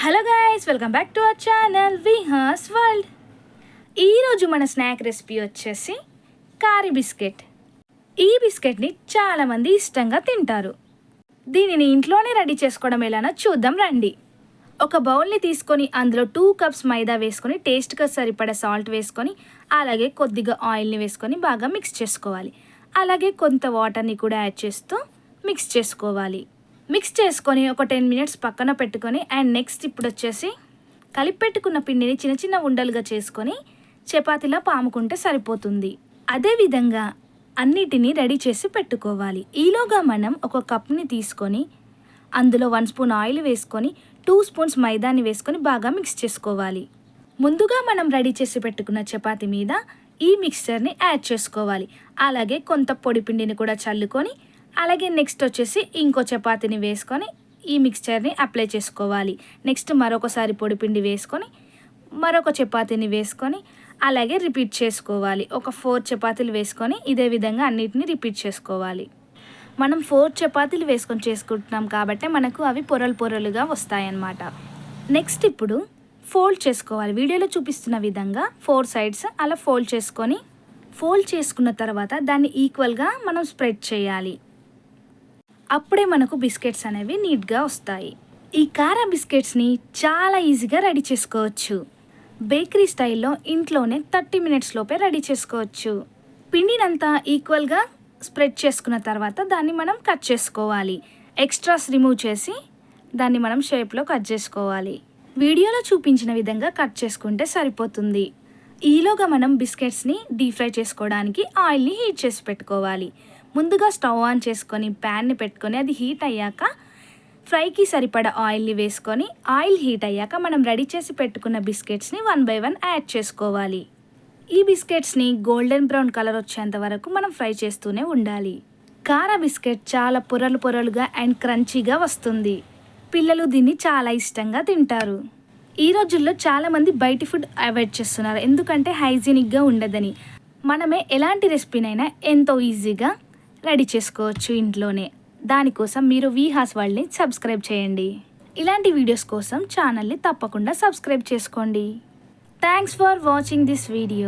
Hello guys, welcome back to our channel Vihas world. ఈరోజు మన snack recipe వచ్చేసి Carey biscuit. ఈ బిస్కెట్ని చాలామంది ఇష్టంగా తింటారు. దీనిని ఇంట్లోనే రెడీ చేసుకోవడం ఎలానో చూద్దాం రండి. ఒక బౌల్ని తీసుకొని అందులో 2 కప్స్ మైదా వేసుకొని టేస్ట్గా సరిపడా సాల్ట్ వేసుకొని అలాగే కొద్దిగా ఆయిల్ని వేసుకొని బాగా మిక్స్ చేసుకోవాలి. అలాగే కొంత వాటర్ని కూడా యాడ్ చేస్తూ మిక్స్ చేసుకోవాలి. మిక్స్ చేసుకొని ఒక 10 మినిట్స్ పక్కన పెట్టుకొని అండ్ నెక్స్ట్ ఇప్పుడు వచ్చేసి కలిపి పెట్టుకున్న పిండిని చిన్న చిన్న ఉండలుగా చేసుకొని చపాతీలా పాముకుంటే సరిపోతుంది. అదేవిధంగా అన్నిటినీ రెడీ చేసి పెట్టుకోవాలి. ఈలోగా మనం ఒక కప్ని తీసుకొని అందులో 1 స్పూన్ ఆయిల్ వేసుకొని 2 స్పూన్స్ మైదాని వేసుకొని బాగా మిక్స్ చేసుకోవాలి. ముందుగా మనం రెడీ చేసి పెట్టుకున్న చపాతీ మీద ఈ మిక్స్చర్ని యాడ్ చేసుకోవాలి. అలాగే కొంత పొడి పిండిని కూడా చల్లుకొని అలాగే నెక్స్ట్ వచ్చేసి ఇంకో చపాతీని వేసుకొని ఈ మిక్స్చర్ని అప్లై చేసుకోవాలి. నెక్స్ట్ మరొకసారి పొడిపిండి వేసుకొని మరొక చపాతీని వేసుకొని అలాగే రిపీట్ చేసుకోవాలి. ఒక 4 చపాతీలు వేసుకొని ఇదే విధంగా అన్నిటిని రిపీట్ చేసుకోవాలి. మనం 4 చపాతీలు వేసుకొని చేసుకుంటున్నాం కాబట్టి మనకు అవి పొరలు పొరలుగా వస్తాయన్నమాట. నెక్స్ట్ ఇప్పుడు ఫోల్డ్ చేసుకోవాలి. వీడియోలో చూపిస్తున్న విధంగా 4 సైడ్స్ అలా ఫోల్డ్ చేసుకున్న తర్వాత దాన్ని ఈక్వల్గా మనం స్ప్రెడ్ చేయాలి. అప్పుడే మనకు బిస్కెట్స్ అనేవి నీట్గా వస్తాయి. ఈ కారా బిస్కెట్స్ని చాలా ఈజీగా రెడీ చేసుకోవచ్చు. బేకరీ స్టైల్లో ఇంట్లోనే 30 మినిట్స్ లోపే రెడీ చేసుకోవచ్చు. పిండినంతా ఈక్వల్గా స్ప్రెడ్ చేసుకున్న తర్వాత దాన్ని మనం కట్ చేసుకోవాలి. ఎక్స్ట్రాస్ రిమూవ్ చేసి దాన్ని మనం షేప్లో కట్ చేసుకోవాలి. వీడియోలో చూపించిన విధంగా కట్ చేసుకుంటే సరిపోతుంది. ఈలోగా మనం బిస్కెట్స్ని డీప్ ఫ్రై చేసుకోవడానికి ఆయిల్ని హీట్ చేసి పెట్టుకోవాలి. ముందుగా స్టవ్ ఆన్ చేసుకొని ప్యాన్ని పెట్టుకొని అది హీట్ అయ్యాక ఫ్రైకి సరిపడా ఆయిల్ని వేసుకొని ఆయిల్ హీట్ అయ్యాక మనం రెడీ చేసి పెట్టుకున్న బిస్కెట్స్ని 1 బై 1 యాడ్ చేసుకోవాలి. ఈ బిస్కెట్స్ని గోల్డెన్ బ్రౌన్ కలర్ వచ్చేంత వరకు మనం ఫ్రై చేస్తూనే ఉండాలి. కారా బిస్కెట్ చాలా పొరలు పొరలుగా అండ్ క్రంచీగా వస్తుంది. పిల్లలు దీన్ని చాలా ఇష్టంగా తింటారు. ఈ రోజుల్లో చాలామంది బయటి ఫుడ్ అవాయిడ్ చేస్తున్నారు, ఎందుకంటే హైజీనిక్గా ఉండదని. మనమే ఎలాంటి రెసిపీనైనా ఎంతో ఈజీగా రెడీ చేసుకోవచ్చు ఇంట్లోనే. దానికోసం మీరు విహాస్ వరల్డ్ని సబ్స్క్రైబ్ చేయండి. ఇలాంటి వీడియోస్ కోసం ఛానల్ని తప్పకుండా సబ్స్క్రైబ్ చేసుకోండి. Thanks for watching this video.